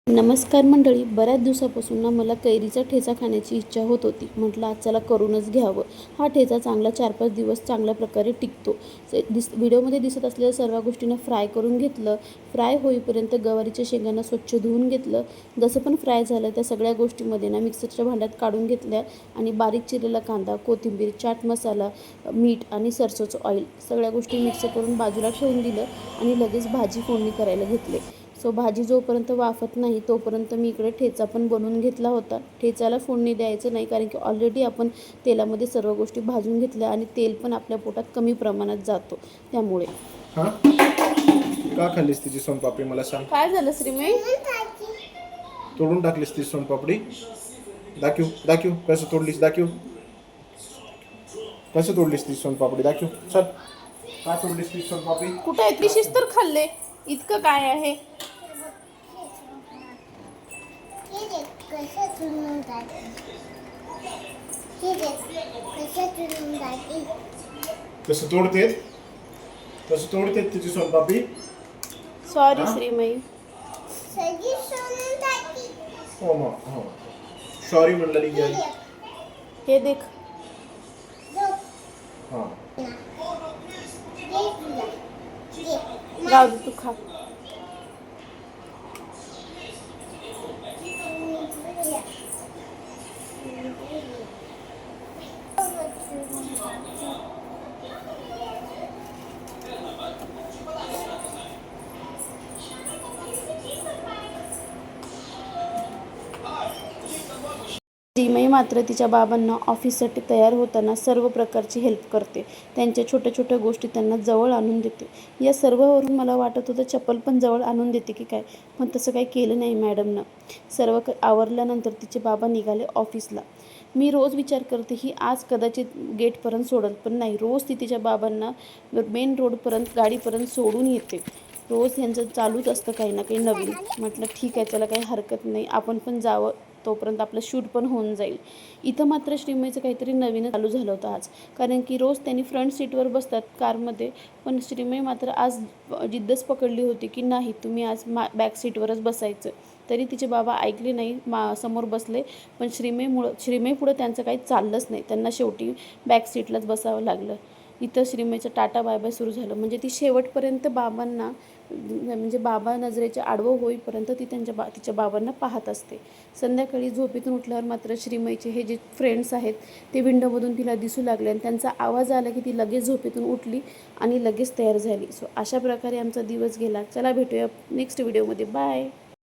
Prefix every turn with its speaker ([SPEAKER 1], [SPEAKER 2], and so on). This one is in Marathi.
[SPEAKER 1] नमस्कार मंडळी. बऱ्याच दिवसापासून ना मला कैरीचा ठेचा खाण्याची इच्छा होत होती. म्हटलं आज चला करूनच घ्यावं. हा ठेचा चांगला 4-5 दिवस चांगल्या प्रकारे टिकतो. व्हिडिओमध्ये दिसत असलेल्या सर्व गोष्टींना फ्राय करून घेतलं. फ्राय होईपर्यंत गवारीच्या शेंगांना स्वच्छ धुवून घेतलं. जसं पण फ्राय झालं त्या सगळ्या गोष्टींमध्ये ना मिक्सरच्या भांड्यात काढून घेतल्या आणि बारीक चिरलेला कांदा, कोथिंबीर, चाट मसाला, मीठ आणि सरसोचं ऑइल सगळ्या गोष्टी मिक्स करून बाजूला ठेवून दिलं आणि लगेच भाजी फोडणी करायला घेतले. सो भाजी जोपर्यंत वाफत नाही तोपर्यंत मी इकडे ठेचा पण बनवून घेतला होता. ठेचाला फोडणी द्यायचं नाही कारण की ऑलरेडी आपण तेलामध्ये सर्व गोष्टी भाजून घेतल्या आणि तेल पण आपल्या पोटात कमी प्रमाणात जातो. त्यामुळे
[SPEAKER 2] का खाल्लीस तिची सोनपापडी मला सांग.
[SPEAKER 1] काय झालं श्रीमय?
[SPEAKER 2] तोडून टाकलीस ती सोनपापडी. दाखव दाखव कसं तोडलीस, दाखव कसं तोडलीस ती सोनपापडी, दाखव. चल, का तोडलीस ती सोनपापडी?
[SPEAKER 1] कुठे आहे त्रिशीच तर खाल्ले. इतकं काय आहे?
[SPEAKER 2] कसं तोडतेत, कसं तोडतेत तिची सोनपापडी.
[SPEAKER 1] सॉरी श्रीमयी.
[SPEAKER 2] हो मग, हो सॉरी म्हणलेली की आई.
[SPEAKER 1] हे देख.
[SPEAKER 2] हां
[SPEAKER 1] राहू दे तू खा. श्रीमयी मात्र तिच्या बाबांना ऑफिससाठी तयार होताना सर्व प्रकारची हेल्प करते. त्यांच्या छोट्या छोट्या गोष्टी त्यांना जवळ आणून देते. या सर्ववरून मला वाटत होतं चप्पल पण जवळ आणून देते की काय, पण तसं काही केलं नाही मॅडमनं. सर्व आवरल्यानंतर तिचे बाबा निघाले ऑफिसला. मी रोज विचार करते ही आज कदाचित गेटपर्यंत सोडल, पण नाही, रोज ती तिच्या बाबांना मेन रोडपर्यंत गाडीपर्यंत सोडून येते. रोज यांचं चालूच असतं काही ना काही नवीन. म्हटलं ठीक आहे, चला काही हरकत नाही, आपण पण जावं, तोपर्यंत आपलं शूट पण होऊन जाईल. इथं मात्र श्रीमयीचं काहीतरी नवीनच चालू झालं होतं आज, कारण की रोज त्यांनी फ्रंट सीटवर बसतात कारमध्ये, पण श्रीमयी मात्र आज जिद्दच पकडली होती की नाही, तुम्ही आज बॅक सीटवरच बसायचं. तरी तिचे बाबा ऐकले नाही, समोर बसले, पण श्रीमयी पुढं त्यांचं काही चाललंच नाही. त्यांना शेवटी बॅक सीटलाच बसावं लागलं. इथं श्रीमयीचं टाटा बाय बाय सुरू झालं. म्हणजे ती शेवटपर्यंत बाबांना, म्हणजे बाबा नजरेच्या आडवं होईपर्यंत ती तिच्या बाबांना पाहत असते. संध्याकाळी झोपेतून उठल्यावर मात्र श्रीमयीचे हे जे फ्रेंड्स आहेत ते विंडोमधून तिला दिसू लागले आणि त्यांचा आवाज आला की ती लगेच झोपेतून उठली आणि लगेच तयार झाली. सो अशा प्रकारे आमचा दिवस गेला. चला भेटूया नेक्स्ट व्हिडिओमध्ये. बाय.